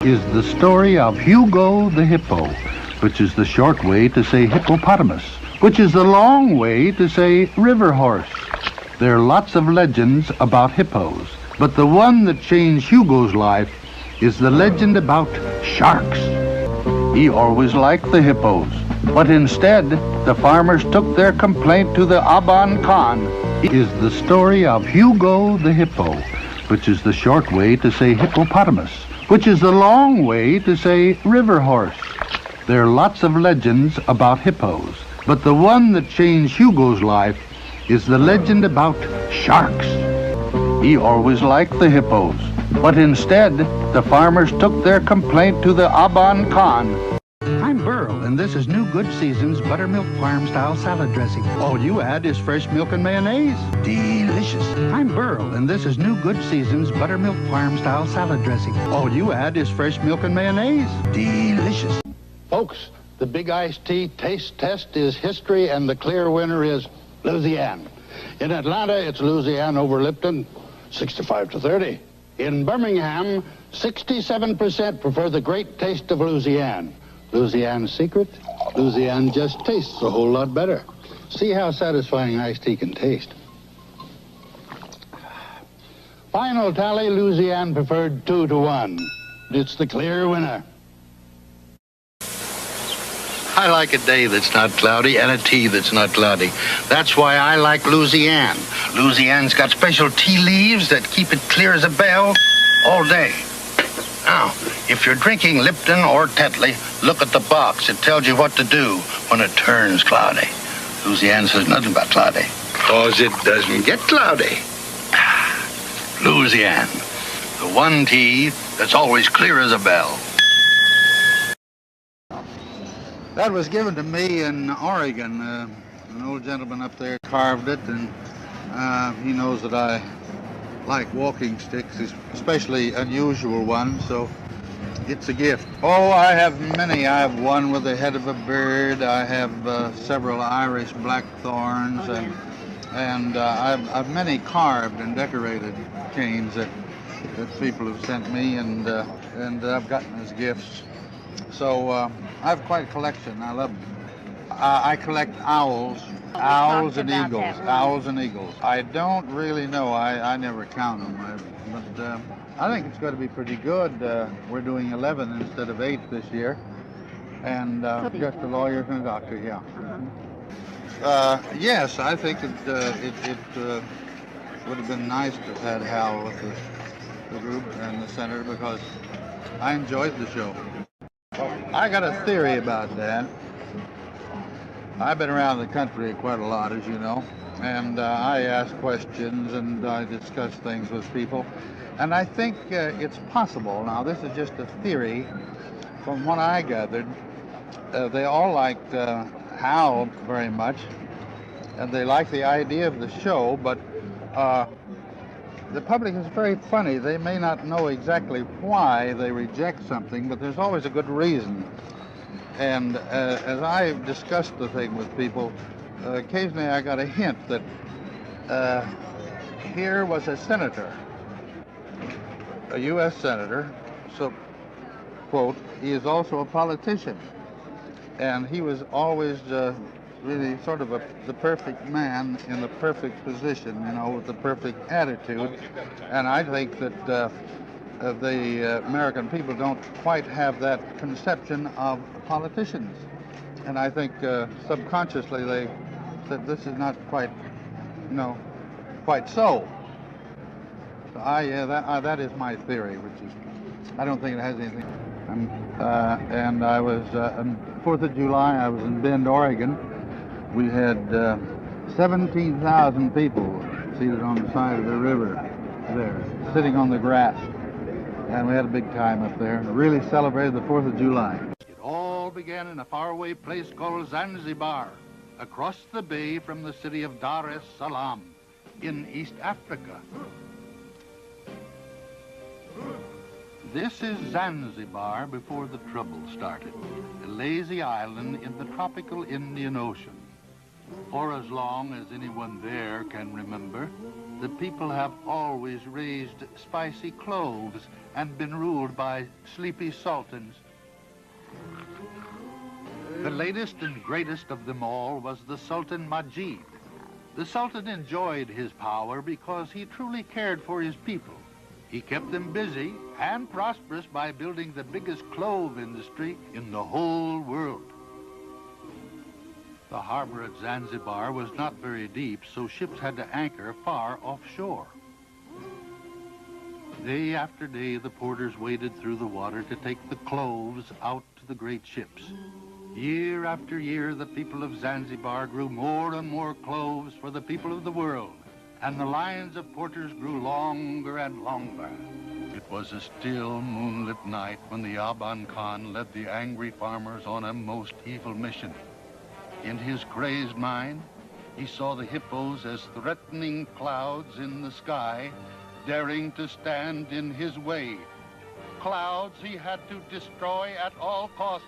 is the story of Hugo the hippo, which is the short way to say hippopotamus, which is the long way to say river horse. There are lots of legends about hippos, but the one that changed Hugo's life is the legend about sharks. He always liked the hippos, but instead, the farmers took their complaint to the Aban Khan. It is the story of Hugo the hippo, which is the short way to say hippopotamus, which is the long way to say river horse. There are lots of legends about hippos, but the one that changed Hugo's life is the legend about sharks. He always liked the hippos, but instead, the farmers took their complaint to the Aban Khan. I'm Burl, and this is New Good Season's Buttermilk Farm-style salad dressing. All you add is fresh milk and mayonnaise. Delicious. I'm Burl, and this is New Good Season's Buttermilk Farm-style salad dressing. All you add is fresh milk and mayonnaise. Delicious. Folks, the Big Iced Tea taste test is history, and the clear winner is Louisiana. In Atlanta, it's Louisiana over Lipton, 65-30. In Birmingham, 67% prefer the great taste of Louisiana. Louisiana's secret? Louisiana just tastes a whole lot better. See how satisfying iced tea can taste. Final tally, Louisiana preferred 2-1. It's the clear winner. I like a day that's not cloudy and a tea that's not cloudy. That's why I like Louisiana. Louisiana's got special tea leaves that keep it clear as a bell all day. Now, if you're drinking Lipton or Tetley, look at the box. It tells you what to do when it turns cloudy. Louisiana says nothing about cloudy, because it doesn't get cloudy. Louisiana, the one tea that's always clear as a bell. That was given to me in Oregon. An old gentleman up there carved it, and he knows that I like walking sticks, especially unusual ones, so it's a gift. Oh, I have many. I have one with the head of a bird. I have several Irish blackthorns, and I've many carved and decorated canes that people have sent me, and I've gotten as gifts. So I have quite a collection. I love them. I collect owls. Owls and eagles. Owls and eagles. I don't really know. I never count them. But I think it's going to be pretty good. We're doing 11 instead of 8 this year. And just a lawyer and a doctor, yeah. Yes, I think it would have been nice to have had Hal with the group and the senator, because I enjoyed the show. I got a theory about that. I've been around the country quite a lot, as you know, and I ask questions and I discuss things with people, and I think it's possible. Now, this is just a theory. From what I gathered, they all liked Hal very much, and they like the idea of the show, but the public is very funny. They may not know exactly why they reject something, but there's always a good reason. And as I discussed the thing with people, occasionally I got a hint that here was a senator, a U.S. senator, so, quote, he is also a politician. And he was always really sort of the perfect man in the perfect position, you know, with the perfect attitude. And I think that the American people don't quite have that conception of politicians. And I think subconsciously they said this is not quite, you know, quite so. So that is my theory, which is, I don't think it has anything. And I was, on 4th of July, I was in Bend, Oregon. We had 17,000 people seated on the side of the river there, sitting on the grass. And we had a big time up there. Really celebrated the 4th of July. It all began in a faraway place called Zanzibar, across the bay from the city of Dar es Salaam, in East Africa. This is Zanzibar before the trouble started, a lazy island in the tropical Indian Ocean. For as long as anyone there can remember, the people have always raised spicy cloves and been ruled by sleepy sultans. The latest and greatest of them all was the Sultan Majid. The Sultan enjoyed his power because he truly cared for his people. He kept them busy and prosperous by building the biggest clove industry in the whole world. The harbor at Zanzibar was not very deep, so ships had to anchor far offshore. Day after day, the porters waded through the water to take the cloves out to the great ships. Year after year, the people of Zanzibar grew more and more cloves for the people of the world, and the lines of porters grew longer and longer. It was a still, moonlit night when the Aban Khan led the angry farmers on a most evil mission. In his crazed mind, he saw the hippos as threatening clouds in the sky, daring to stand in his way. Clouds he had to destroy at all costs.